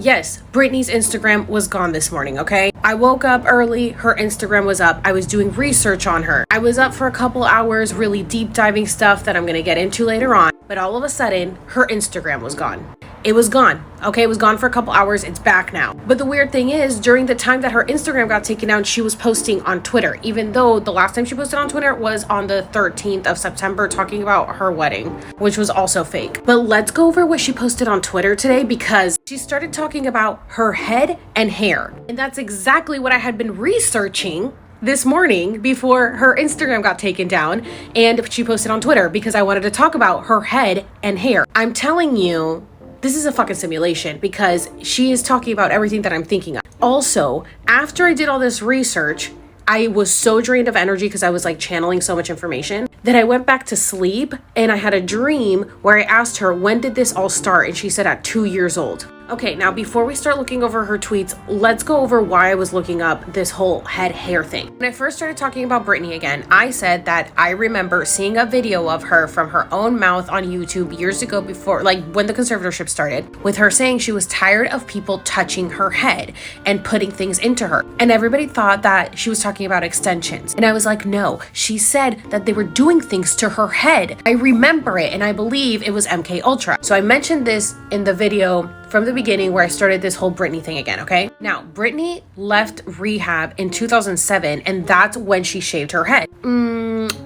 Yes, Britney's Instagram was gone this morning, okay? I woke up early, her Instagram was up. I was doing research on her. I was up for a couple hours, really deep diving stuff that I'm gonna get into later on. But all of a sudden, her Instagram was gone. It was gone. Okay, it was gone for a couple hours. It's back now. But the weird thing is, during the time that her Instagram got taken down, she was posting on Twitter, even though the last time she posted on Twitter was on the 13th of September talking about her wedding, which was also fake. But let's go over what she posted on Twitter today, because she started talking about her head and hair. And that's exactly what I had been researching this morning before her Instagram got taken down and she posted on Twitter, because I wanted to talk about her head and hair. I'm telling you, this is a fucking simulation, because she is talking about everything that I'm thinking of. Also, after I did all this research, I was so drained of energy because I was like channeling so much information that I went back to sleep, and I had a dream where I asked her, when did this all start? And she said at 2 years old. Okay, now before we start looking over her tweets, let's go over why I was looking up this whole head hair thing. When I first started talking about Britney again, I said that I remember seeing a video of her from her own mouth on YouTube years ago, before, like when the conservatorship started, with her saying she was tired of people touching her head and putting things into her. And everybody thought that she was talking about extensions. And I was like, no, she said that they were doing things to her head. I remember it, and I believe it was MK Ultra. So I mentioned this in the video from the beginning where I started this whole Britney thing again, okay? Now, Britney left rehab in 2007, and that's when she shaved her head.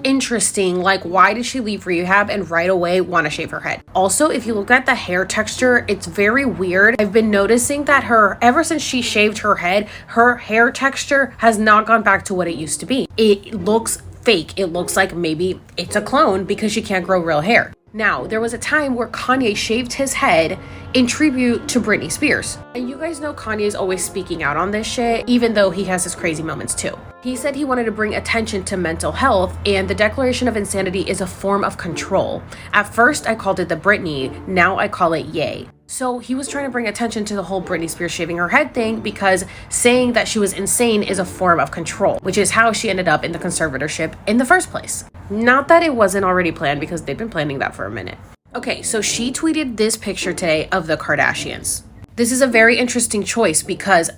Interesting. Like, why did she leave rehab and right away want to shave her head? Also, if you look at the hair texture, it's very weird. I've been noticing that ever since she shaved her head, her hair texture has not gone back to what it used to be. It looks fake. It looks like maybe it's a clone because she can't grow real hair. Now, there was a time where Kanye shaved his head in tribute to Britney Spears. And you guys know Kanye's always speaking out on this shit, even though he has his crazy moments too. He said he wanted to bring attention to mental health, and the Declaration of Insanity is a form of control. At first, I called it the Britney, now I call it Yay. So he was trying to bring attention to the whole Britney Spears shaving her head thing, because saying that she was insane is a form of control, which is how she ended up in the conservatorship in the first place. Not that it wasn't already planned, because they've been planning that for a minute. Okay, so she tweeted this picture today of the Kardashians. This is a very interesting choice because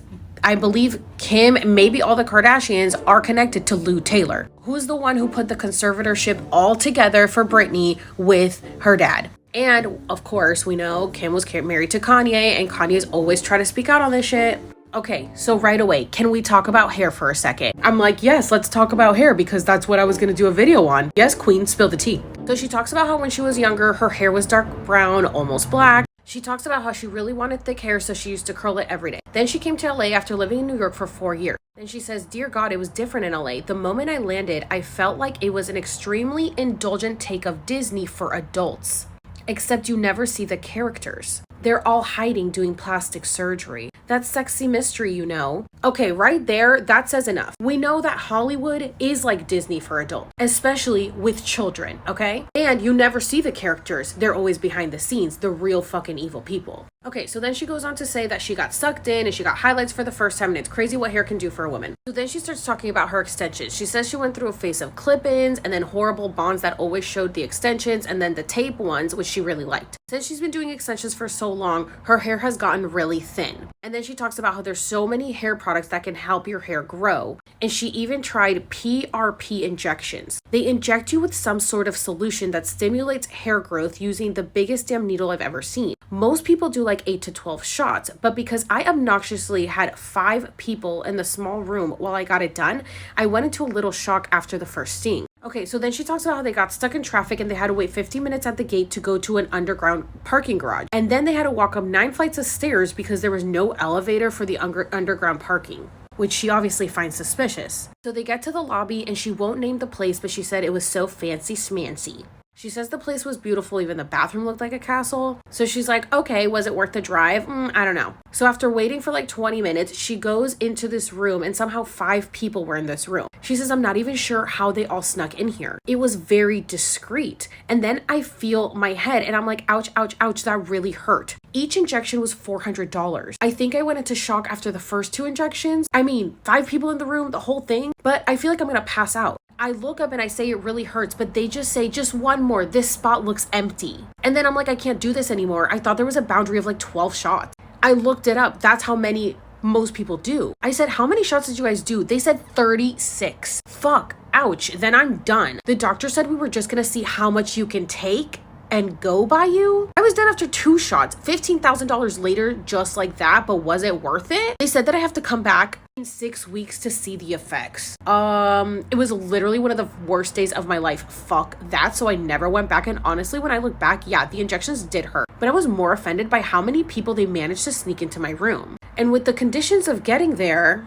I believe Kim, maybe all the Kardashians, are connected to Lou Taylor, who's the one who put the conservatorship all together for Britney with her dad. And of course, we know Kim was married to Kanye, and Kanye's always try to speak out on this shit. Okay, so right away, can we talk about hair for a second? I'm like, yes, let's talk about hair, because that's what I was going to do a video on. Yes, queen, spill the tea. So she talks about how when she was younger, her hair was dark brown, almost black. She talks about how she really wanted thick hair, so she used to curl it every day. Then she came to LA after living in New York for 4 years. Then she says, dear God, it was different in LA. The moment I landed, I felt like it was an extremely indulgent take of Disney for adults. Except you never see the characters. They're all hiding doing plastic surgery. That's sexy mystery, you know. Okay, right there, that says enough. We know that Hollywood is like Disney for adults, especially with children, okay? And you never see the characters. They're always behind the scenes, the real fucking evil people. Okay, so then she goes on to say that she got sucked in and she got highlights for the first time, and it's crazy what hair can do for a woman. So then she starts talking about her extensions. She says she went through a phase of clip-ins and then horrible bonds that always showed the extensions, and then the tape ones, which she really liked. Since she's been doing extensions for so long, her hair has gotten really thin. And then she talks about how there's so many hair products that can help your hair grow. And she even tried PRP injections. They inject you with some sort of solution that stimulates hair growth using the biggest damn needle I've ever seen. Most people do like 8 to 12 shots, but because I obnoxiously had 5 people in the small room while I got it done, I went into a little shock after the first sting. Okay, so then she talks about how they got stuck in traffic and they had to wait 50 minutes at the gate to go to an underground parking garage. And then they had to walk up 9 flights of stairs because there was no elevator for the underground parking, which she obviously finds suspicious. So they get to the lobby and she won't name the place, but she said it was so fancy smancy. She says the place was beautiful, even the bathroom looked like a castle. So she's like, okay, was it worth the drive? I don't know. So after waiting for like 20 minutes, she goes into this room and somehow 5 people were in this room. She says, I'm not even sure how they all snuck in here. It was very discreet. And then I feel my head and I'm like, ouch, ouch, ouch, that really hurt. Each injection was $400. I think I went into shock after the first 2 injections. I mean, 5 people in the room, the whole thing, but I feel like I'm gonna pass out. I look up and I say it really hurts, but they just say, just one more, this spot looks empty. And then I'm like, I can't do this anymore. I thought there was a boundary of like 12 shots. I looked it up. That's how many most people do. I said, how many shots did you guys do? They said 36. Fuck. Ouch. Then I'm done. The doctor said we were just gonna see how much you can take and go by you. I was done after 2 shots. $15,000 later, just like that, but was it worth it? They said that I have to come back in 6 weeks to see the effects. It was literally one of the worst days of my life. Fuck that. So I never went back. And honestly, when I look back, yeah, the injections did hurt. But I was more offended by how many people they managed to sneak into my room. And with the conditions of getting there,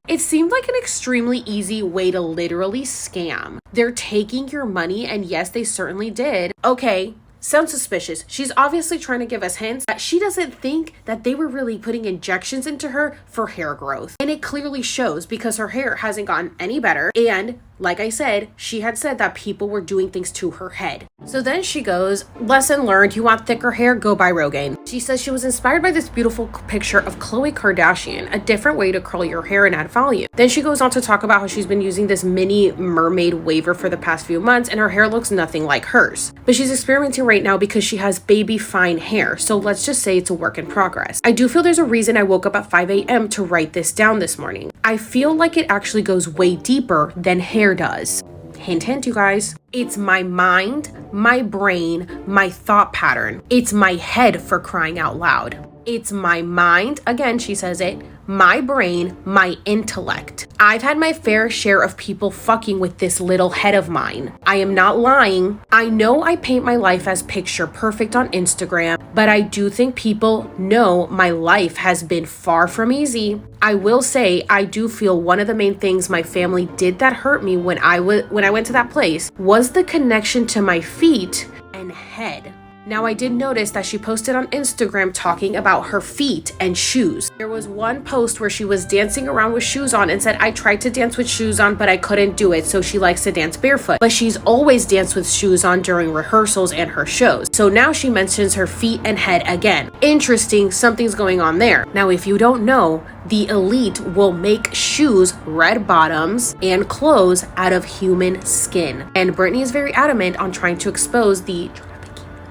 it seemed like an extremely easy way to literally scam. They're taking your money, and yes, they certainly did. Okay, sounds suspicious. She's obviously trying to give us hints that she doesn't think that they were really putting injections into her for hair growth. And it clearly shows because her hair hasn't gotten any better. And like I said, she had said that people were doing things to her head. So then she goes, lesson learned, you want thicker hair, go buy Rogaine. She says she was inspired by this beautiful picture of Khloe Kardashian, a different way to curl your hair and add volume. Then she goes on to talk about how she's been using this mini mermaid waver for the past few months and her hair looks nothing like hers. But she's experimenting right now because she has baby fine hair. So let's just say it's a work in progress. I do feel there's a reason I woke up at 5 a.m. to write this down this morning. I feel like it actually goes way deeper than hair does. Hint, hint, you guys. It's my mind, my brain, my thought pattern. It's my head, for crying out loud. It's my mind, again, she says it, my brain, my intellect. I've had my fair share of people fucking with this little head of mine. I am not lying. I know I paint my life as picture perfect on Instagram, but I do think people know my life has been far from easy. I will say I do feel one of the main things my family did that hurt me when I went to that place was the connection to my feet and head. Now, I did notice that she posted on Instagram talking about her feet and shoes. There was one post where she was dancing around with shoes on and said, I tried to dance with shoes on, but I couldn't do it. So she likes to dance barefoot, but she's always danced with shoes on during rehearsals and her shows. So now she mentions her feet and head again. Interesting, something's going on there. Now, if you don't know, the elite will make shoes, red bottoms, and clothes out of human skin. And Britney is very adamant on trying to expose the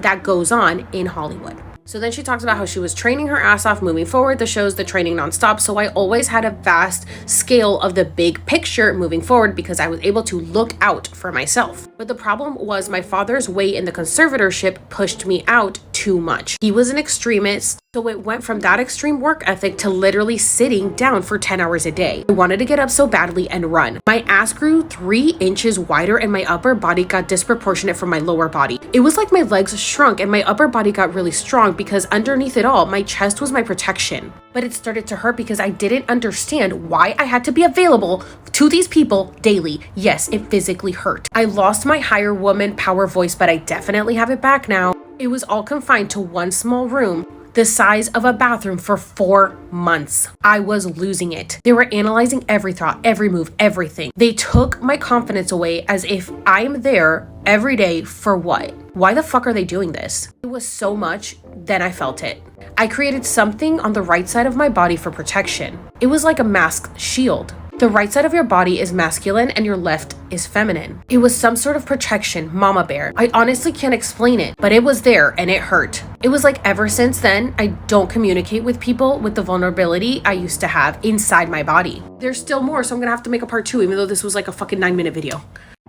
that goes on in Hollywood. So then she talks about how she was training her ass off moving forward, the shows, the training nonstop. So I always had a vast scale of the big picture moving forward because I was able to look out for myself. But the problem was my father's weight in the conservatorship pushed me out too much. He was an extremist. So it went from that extreme work ethic to literally sitting down for 10 hours a day. I wanted to get up so badly and run. My ass grew 3 inches wider and my upper body got disproportionate from my lower body. It was like my legs shrunk and my upper body got really strong because underneath it all, my chest was my protection. But it started to hurt because I didn't understand why I had to be available to these people daily. Yes, it physically hurt. I lost my higher woman power voice, but I definitely have it back now. It was all confined to one small room, the size of a bathroom, for 4 months. I was losing it. They were analyzing every thought, every move, everything. They took my confidence away as if I'm there every day for what? Why the fuck are they doing this? It was so much, then I felt it. I created something on the right side of my body for protection. It was like a masked shield. The right side of your body is masculine and your left is feminine. It was some sort of protection, mama bear. I honestly can't explain it, but it was there and it hurt. It was like ever since then, I don't communicate with people with the vulnerability I used to have inside my body. There's still more, so I'm gonna have to make a part 2, even though this was like a fucking 9-minute video.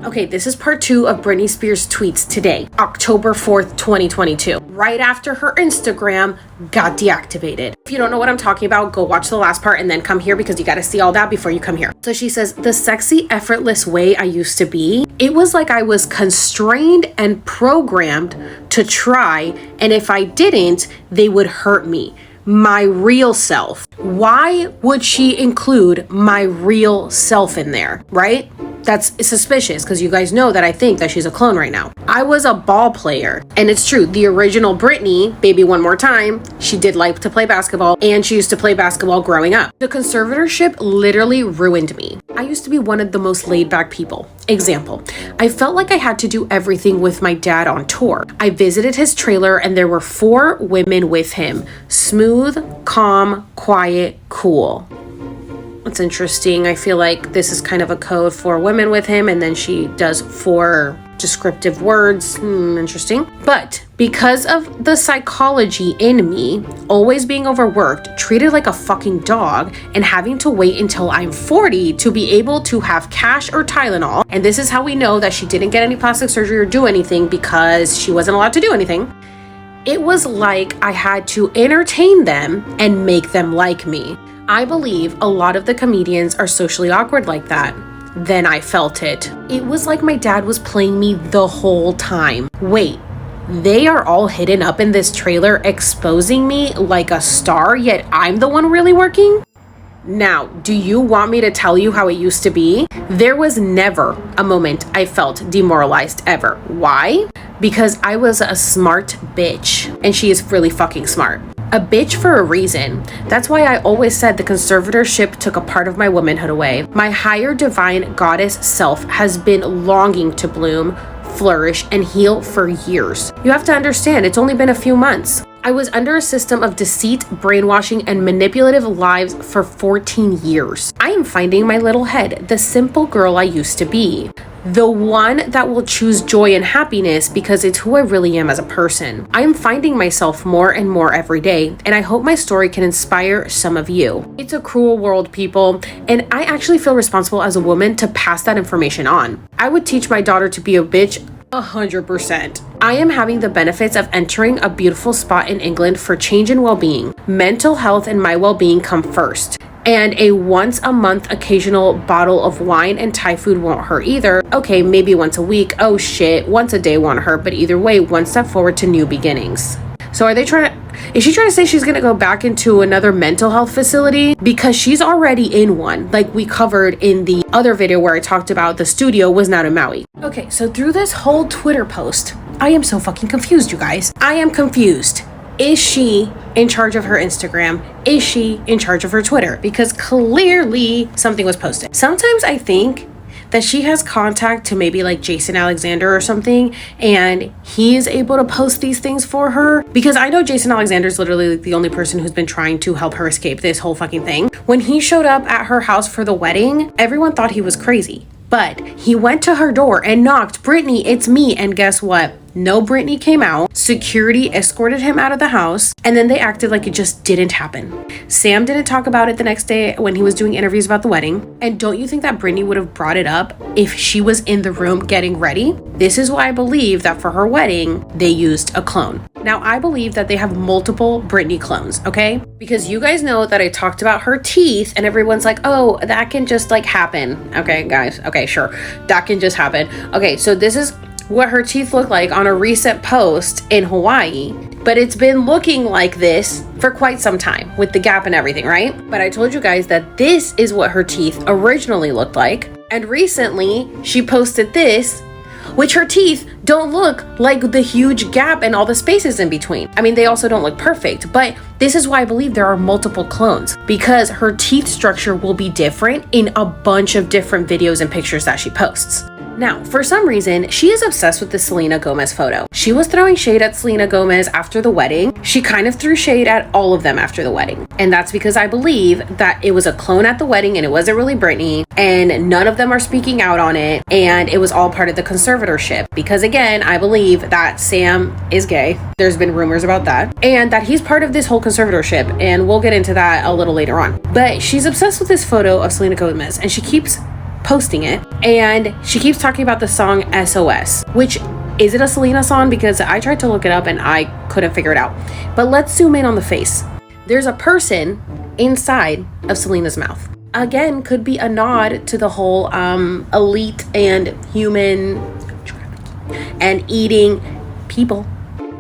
Okay, this is part 2 of Britney Spears' tweets today, October 4th, 2022, right after her Instagram got deactivated. If you don't know what I'm talking about, go watch the last part and then come here because you got to see all that before you come here. So she says, the sexy, effortless way I used to be, it was like I was constrained and programmed to try, and if I didn't, they would hurt me. My real self. Why would she include my real self in there, right? That's suspicious because you guys know that I think that she's a clone right now. I was a ball player, and it's true. The original Britney, Baby One More Time, she did like to play basketball, and she used to play basketball growing up. The conservatorship literally ruined me. I used to be one of the most laid back people. Example, I felt like I had to do everything with my dad on tour. I visited his trailer and there were 4 women with him. Smooth, calm, quiet, cool. It's interesting. I feel like this is kind of a code for women with him, and then she does 4 descriptive words. Interesting. But because of the psychology in me, always being overworked, treated like a fucking dog, and having to wait until I'm 40 to be able to have cash or Tylenol, and this is how we know that she didn't get any plastic surgery or do anything because she wasn't allowed to do anything. It was like I had to entertain them and make them like me. I believe a lot of the comedians are socially awkward like that. Then I felt it. It was like my dad was playing me the whole time. Wait, they are all hidden up in this trailer exposing me like a star, yet I'm the one really working? Now, do you want me to tell you how it used to be? There was never a moment I felt demoralized ever. Why? Because I was a smart bitch, and she is really fucking smart. A bitch for a reason. That's why I always said the conservatorship took a part of my womanhood away. My higher divine goddess self has been longing to bloom, flourish, and heal for years. You have to understand, it's only been a few months. I was under a system of deceit, brainwashing, and manipulative lives for 14 years. I am finding my little head, the simple girl I used to be. The one that will choose joy and happiness because it's who I really am as a person. I am finding myself more and more every day, and I hope my story can inspire some of you. It's a cruel world, people, and I actually feel responsible as a woman to pass that information on. I would teach my daughter to be a bitch 100%. I am having the benefits of entering a beautiful spot in England for change and well-being. Mental health and my well-being come first. And a once a month occasional bottle of wine and Thai food won't hurt either. Okay, maybe once a week. Oh shit, once a day won't hurt. But either way, one step forward to new beginnings. So is she trying to say she's going to go back into another mental health facility? Because she's already in one, like we covered in the other video where I talked about the studio was not in Maui. Okay, so through this whole Twitter post, I am so fucking confused, you guys. I am confused. Is she in charge of her Instagram? Is she in charge of her Twitter? Because clearly something was posted. Sometimes I think that she has contact to maybe like Jason Alexander or something, and he is able to post these things for her. Because I know Jason Alexander is literally like the only person who's been trying to help her escape this whole fucking thing. When he showed up at her house for the wedding, everyone thought he was crazy. But he went to her door and knocked, "Britney, it's me." And guess what? No Britney came out. Security escorted him out of the house, and then they acted like it just didn't happen. Sam didn't talk about it the next day when he was doing interviews about the wedding. And don't you think that Britney would have brought it up if she was in the room getting ready? This is why I believe that for her wedding, they used a clone. Now, I believe that they have multiple Britney clones, okay? Because you guys know that I talked about her teeth, and everyone's like, oh, that can just like happen. Okay, guys, okay, sure. That can just happen. Okay, so this is what her teeth look like on a recent post in Hawaii, but it's been looking like this for quite some time with the gap and everything, right? But I told you guys that this is what her teeth originally looked like, and recently she posted this, which her teeth don't look like the huge gap and all the spaces in between. I mean, they also don't look perfect, but this is why I believe there are multiple clones, because her teeth structure will be different in a bunch of different videos and pictures that she posts. Now, for some reason, she is obsessed with the Selena Gomez photo. She was throwing shade at Selena Gomez after the wedding. She kind of threw shade at all of them after the wedding. And that's because I believe that it was a clone at the wedding and it wasn't really Britney, and none of them are speaking out on it, and it was all part of the conservatorship. Because again, I believe that Sam is gay. There's been rumors about that. And that he's part of this whole conservatorship, and we'll get into that a little later on. But she's obsessed with this photo of Selena Gomez, and she keeps posting it, and she keeps talking about the song SOS, which is it a Selena song? Because I tried to look it up and I couldn't figure it out. But let's zoom in on the face. There's a person inside of Selena's mouth. Again, could be a nod to the whole elite and human and eating people.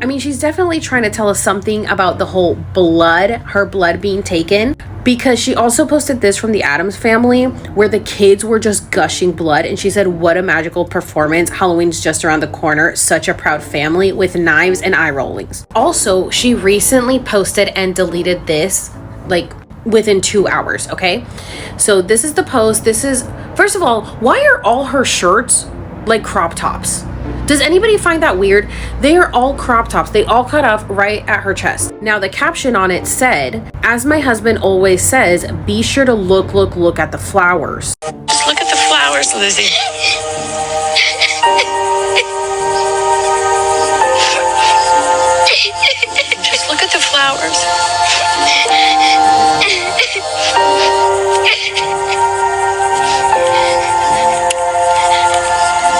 I mean, she's definitely trying to tell us something about the whole blood, her blood being taken, because she also posted this from the Addams Family where the kids were just gushing blood, and she said, what a magical performance. Halloween's just around the corner. Such a proud family, with knives and eye rollings. Also, she recently posted and deleted this like within 2 hours, okay? So this is the post. This is, first of all, why are all her shirts like crop tops? Does anybody find that weird? They are all crop tops. They all cut off right at her chest. Now, the caption on it said, as my husband always says, be sure to look at the flowers. Just look at the flowers, Lizzie. Just look at the flowers.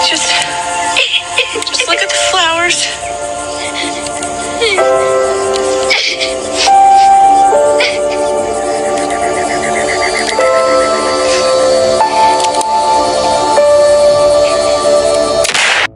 Just look at the flowers.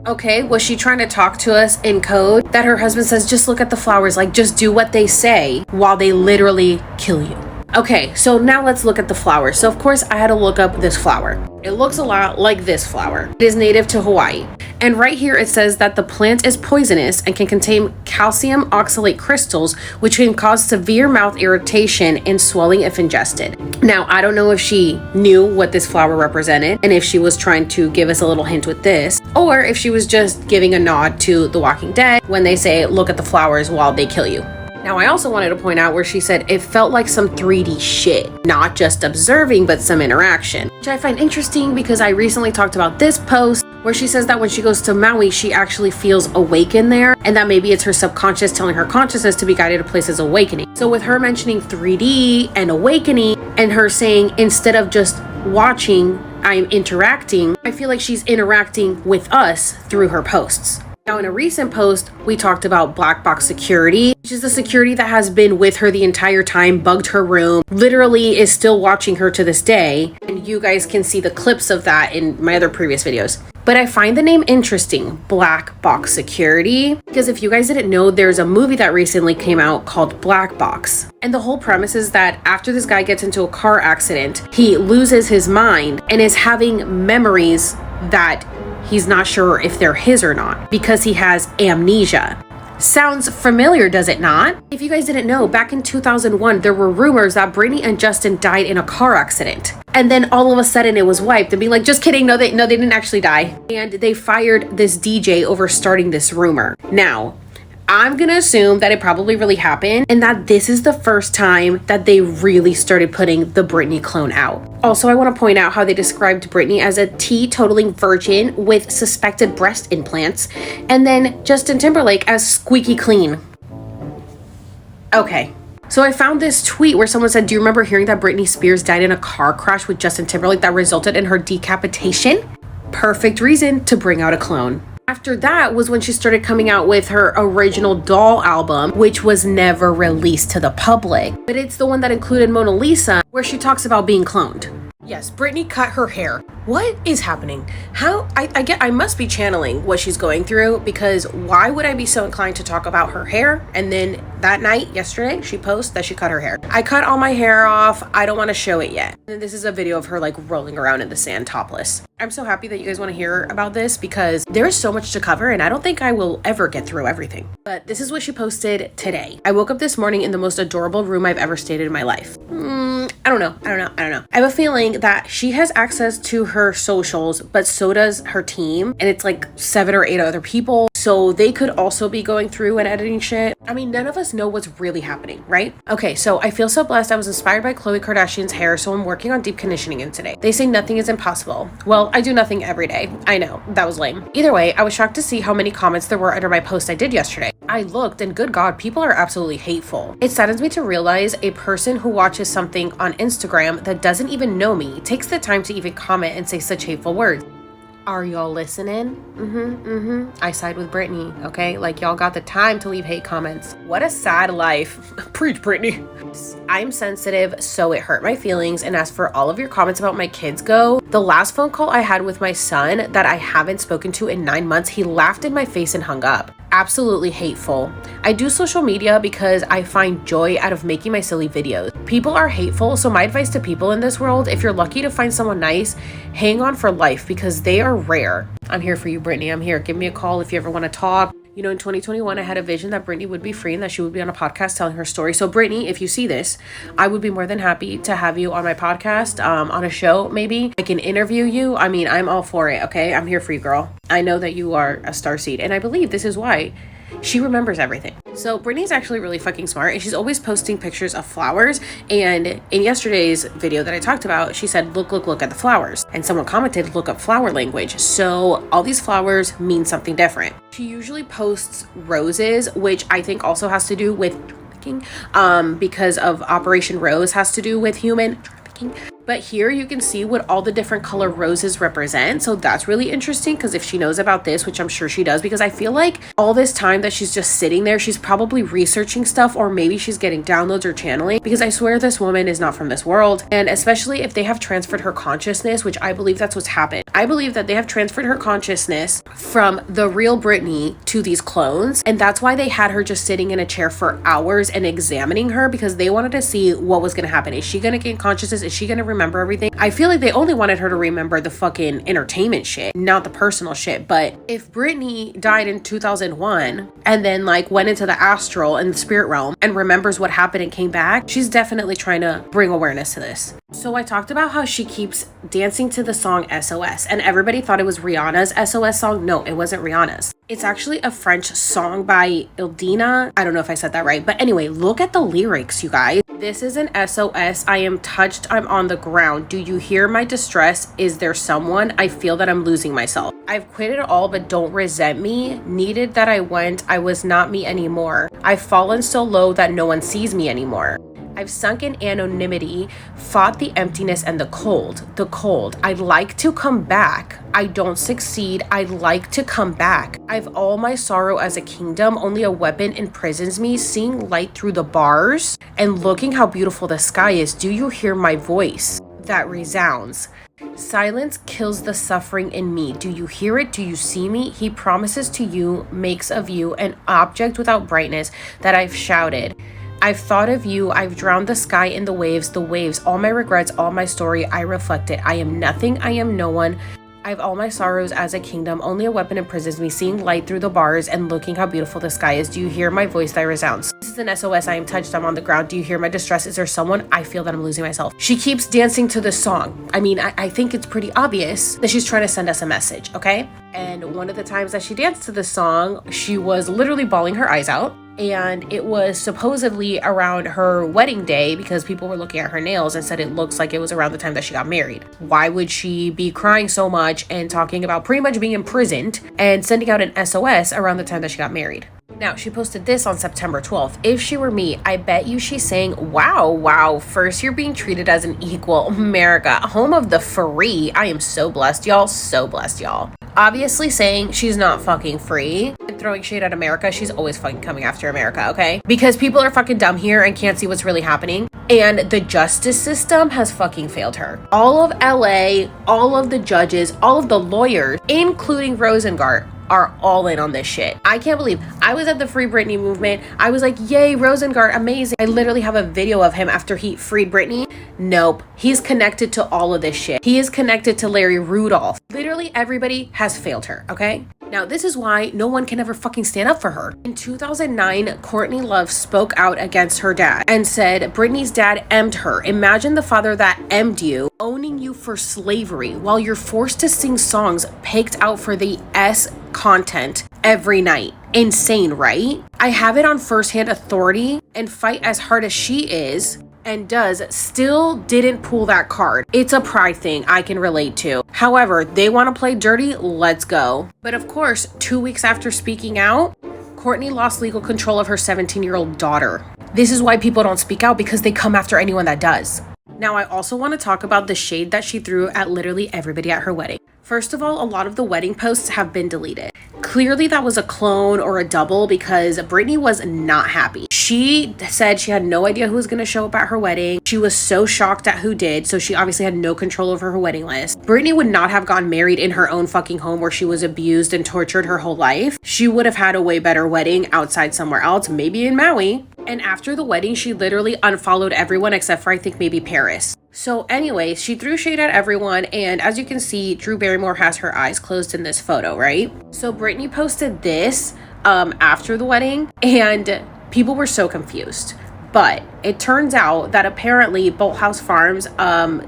Okay, was she trying to talk to us in code that her husband says, just look at the flowers, like just do what they say while they literally kill you? Okay, so now let's look at the flowers. So of course I had to look up this flower. It looks a lot like this flower. It is native to Hawaii. And right here it says that the plant is poisonous and can contain calcium oxalate crystals, which can cause severe mouth irritation and swelling if ingested. Now, I don't know if she knew what this flower represented and if she was trying to give us a little hint with this, or if she was just giving a nod to The Walking Dead when they say, look at the flowers while they kill you. Now, I also wanted to point out where she said it felt like some 3D shit, not just observing, but some interaction, which I find interesting because I recently talked about this post where she says that when she goes to Maui, she actually feels awakened there, and that maybe it's her subconscious telling her consciousness to be guided to places awakening. So with her mentioning 3D and awakening, and her saying instead of just watching, I'm interacting, I feel like she's interacting with us through her posts. Now, in a recent post, we talked about black box security, which is the security that has been with her the entire time, bugged her room, literally is still watching her to this day. And you guys can see the clips of that in my other previous videos. But I find the name interesting, Black Box Security, because if you guys didn't know, there's a movie that recently came out called Black Box. And the whole premise is that after this guy gets into a car accident, he loses his mind and is having memories that he's not sure if they're his or not because he has amnesia. Sounds familiar, does it not? If you guys didn't know, back in 2001, there were rumors that Britney and Justin died in a car accident. And then all of a sudden it was wiped and being like, just kidding, no, they didn't actually die. And they fired this DJ over starting this rumor. Now, I'm gonna assume that it probably really happened and that this is the first time that they really started putting the Britney clone out. Also, I want to point out how they described Britney as a teetotaling virgin with suspected breast implants, and then Justin Timberlake as squeaky clean. Okay. So I found this tweet where someone said, do you remember hearing that Britney Spears died in a car crash with Justin Timberlake that resulted in her decapitation? Perfect reason to bring out a clone. After that was when she started coming out with her original doll album, which was never released to the public. But it's the one that included Mona Lisa, where she talks about being cloned. Yes, Britney cut her hair. What is happening? How? I must be channeling what she's going through, because why would I be so inclined to talk about her hair? And then that night, yesterday, she posts that she cut her hair. I cut all my hair off. I don't want to show it yet. And this is a video of her like rolling around in the sand topless. I'm so happy that you guys want to hear about this because there's so much to cover and I don't think I will ever get through everything. But this is what she posted today. I woke up this morning in the most adorable room I've ever stayed in my life. I don't know. I have a feeling that she has access to her socials, but so does her team. And it's like 7 or 8 other people. So they could also be going through and editing shit. I mean, none of us know what's really happening, right? Okay, so I feel so blessed. I was inspired by Khloe Kardashian's hair, so I'm working on deep conditioning it today. They say nothing is impossible. Well, I do nothing every day. I know, that was lame. Either way, I was shocked to see how many comments there were under my post I did yesterday. I looked and good God, people are absolutely hateful. It saddens me to realize a person who watches something on Instagram that doesn't even know me takes the time to even comment and say such hateful words. Are y'all listening? I side with Britney, okay? Like, y'all got the time to leave hate comments. What a sad life. Preach, Britney. I'm sensitive, so it hurt my feelings. And as for all of your comments about my kids go, the last phone call I had with my son that I haven't spoken to in 9 months, he laughed in my face and hung up. Absolutely hateful. I do social media because I find joy out of making my silly videos. People are hateful, so my advice to people in this world, if you're lucky to find someone nice, hang on for life because they are rare. I'm here for you, Britney. I'm here. Give me a call if you ever want to talk. You know, in 2021, I had a vision that Britney would be free and that she would be on a podcast telling her story. So Britney, if you see this, I would be more than happy to have you on my podcast, on a show, maybe. I can interview you. I mean, I'm all for it, okay? I'm here for you, girl. I know that you are a starseed, and I believe this is why She remembers everything. So Britney's actually really fucking smart, and she's always posting pictures of flowers. And in yesterday's video that I talked about, she said, look at the flowers. And someone commented, look up flower language. So all these flowers mean something different. She usually posts roses, which I think also has to do with trafficking, because of Operation Rose has to do with human trafficking. But here you can see what all the different color roses represent. So that's really interesting, because if she knows about this, which I'm sure she does, because I feel like all this time that she's just sitting there, she's probably researching stuff, or maybe she's getting downloads or channeling, because I swear this woman is not from this world. And especially if they have transferred her consciousness, which I believe that's what's happened. I believe that they have transferred her consciousness from the real Britney to these clones. And that's why they had her just sitting in a chair for hours and examining her, because they wanted to see what was going to happen. Is she going to gain consciousness? Is she going to remember everything? I feel like they only wanted her to remember the fucking entertainment shit, not the personal shit. But if Britney died in 2001 and then like went into the astral and the spirit realm and remembers what happened and came back, she's definitely trying to bring awareness to this. So I talked about how she keeps dancing to the song SOS, and everybody thought it was Rihanna's SOS song. No, it wasn't Rihanna's. It's actually a French song by Ildina. I don't know if I said that right, but anyway, look at the lyrics, you guys. This is an SOS. I am touched, I'm on the ground. Do you hear my distress? Is there someone? I feel that I'm losing myself. I've quit it all, but don't resent me. Needed that I went, I was not me anymore. I've fallen so low that no one sees me anymore. I've sunk in anonymity, fought the emptiness and the cold. I'd like to come back. I don't succeed. I'd like to come back. I've all my sorrow as a kingdom. Only a weapon imprisons me. Seeing light through the bars and looking how beautiful the sky is. Do you hear my voice that resounds? Silence kills the suffering in me. Do you hear it? Do you see me? He promises to you, makes of you an object without brightness that I've shouted. I've thought of you, I've drowned the sky in the waves, all my regrets, all my story, I reflect it. I am nothing, I am no one. I've all my sorrows as a kingdom, only a weapon imprisons me, seeing light through the bars and looking how beautiful the sky is. Do you hear my voice that resounds? This is an SOS, I am touched, I'm on the ground. Do you hear my distress? Is there someone? I feel that I'm losing myself. She keeps dancing to the song. I mean, I think it's pretty obvious that she's trying to send us a message, okay? And one of the times that she danced to the song, she was literally bawling her eyes out. And it was supposedly around her wedding day, because people were looking at her nails and said it looks like it was around the time that she got married. Why would she be crying so much and talking about pretty much being imprisoned and sending out an SOS around the time that she got married? Now, she posted this on September 12th. If she were me, I bet you she's saying, wow, first you're being treated as an equal. America, home of the free. I am so blessed, y'all. So blessed, y'all. Obviously saying she's not fucking free and throwing shade at America. She's always fucking coming after America, okay? Because people are fucking dumb here and can't see what's really happening. And the justice system has fucking failed her. All of LA, all of the judges, all of the lawyers, including Rosengart, are all in on this shit. I can't believe I was at the Free Britney movement. I was like, yay, Rosengart, amazing. I literally have a video of him after he freed Britney. Nope. He's connected to all of this shit. He is connected to Larry Rudolph. Literally everybody has failed her, okay? Now, this is why no one can ever fucking stand up for her. In 2009, Courtney Love spoke out against her dad and said, Britney's dad emmed her. Imagine the father that emmed you, owning you for slavery while you're forced to sing songs picked out for the S content every night. Insane, right? I have it on firsthand authority, and fight as hard as she is and does, still didn't pull that card. It's a pride thing I can relate to. However, they want to play dirty, let's go. But of course, 2 weeks after speaking out, Courtney lost legal control of her 17-year-old daughter. This is why people don't speak out, because they come after anyone that does. Now, I also want to talk about the shade that she threw at literally everybody at her wedding. First of all, a lot of the wedding posts have been deleted. Clearly that was a clone or a double, because Britney was not happy. She said she had no idea who was going to show up at her wedding. She was so shocked at who did, so she obviously had no control over her wedding list. Britney would not have gotten married in her own fucking home where she was abused and tortured her whole life. She would have had a way better wedding outside somewhere else, maybe in Maui. And after the wedding, she literally unfollowed everyone except for I think maybe Paris. So anyways, she threw shade at everyone, and as you can see, Drew Barrymore has her eyes closed in this photo, right? So Britney posted this after the wedding, and people were so confused. But it turns out that apparently Bolt House Farms,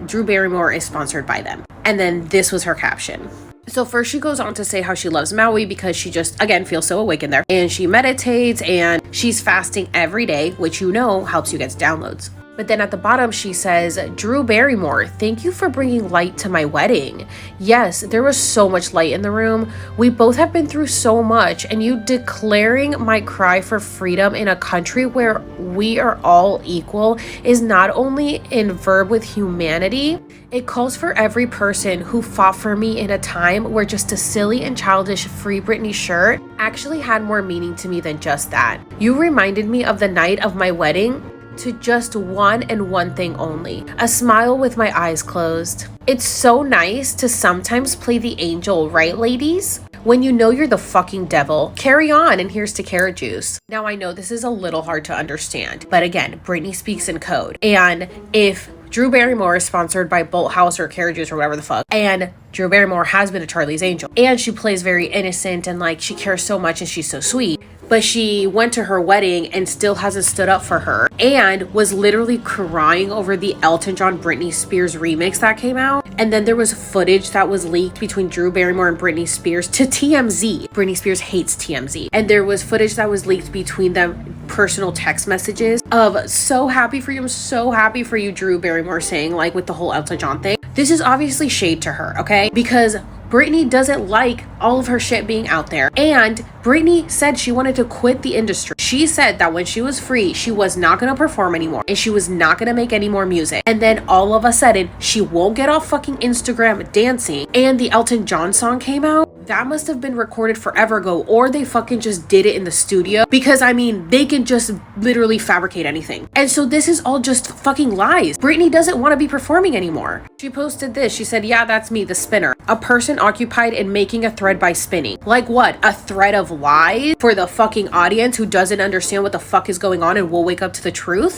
Drew Barrymore is sponsored by them. And then this was her caption. So first she goes on to say how she loves Maui because she just, again, feels so awake in there. And she meditates and she's fasting every day, which helps you get downloads. But then at the bottom, she says, Drew Barrymore, thank you for bringing light to my wedding. Yes, there was so much light in the room. We both have been through so much, and you declaring my cry for freedom in a country where we are all equal is not only in verb with humanity, it calls for every person who fought for me in a time where just a silly and childish Free Britney shirt actually had more meaning to me than just that. You reminded me of the night of my wedding to just one and one thing only, a smile with my eyes closed. It's so nice to sometimes play the angel, right, ladies? When you know you're the fucking devil, carry on, and here's to carrot juice. Now I know this is a little hard to understand, but again, Britney speaks in code. And if Drew Barrymore is sponsored by Bolt House or Carrot Juice or whatever the fuck, and Drew Barrymore has been a Charlie's Angel, and she plays very innocent and like she cares so much and she's so sweet, but she went to her wedding and still hasn't stood up for her and was literally crying over the Elton John Britney Spears remix that came out. And then there was footage that was leaked between Drew Barrymore and Britney Spears to TMZ. Britney Spears hates TMZ. And there was footage that was leaked between them, personal text messages of so happy for you, I'm so happy for you, Drew Barrymore, saying like with the whole Elton John thing. This is obviously shade to her, okay? Because Britney doesn't like all of her shit being out there. And Britney said she wanted to quit the industry. She said that when she was free, she was not going to perform anymore and she was not going to make any more music. And then all of a sudden, she won't get off fucking Instagram dancing and the Elton John song came out. That must have been recorded forever ago, or they fucking just did it in the studio, because I mean, they can just literally fabricate anything. And so this is all just fucking lies. Britney doesn't want to be performing anymore. She posted this. She said, yeah, that's me, the spinner. A person occupied in making a thread by spinning. Like what? A thread of lies for the fucking audience who doesn't understand what the fuck is going on and will wake up to the truth?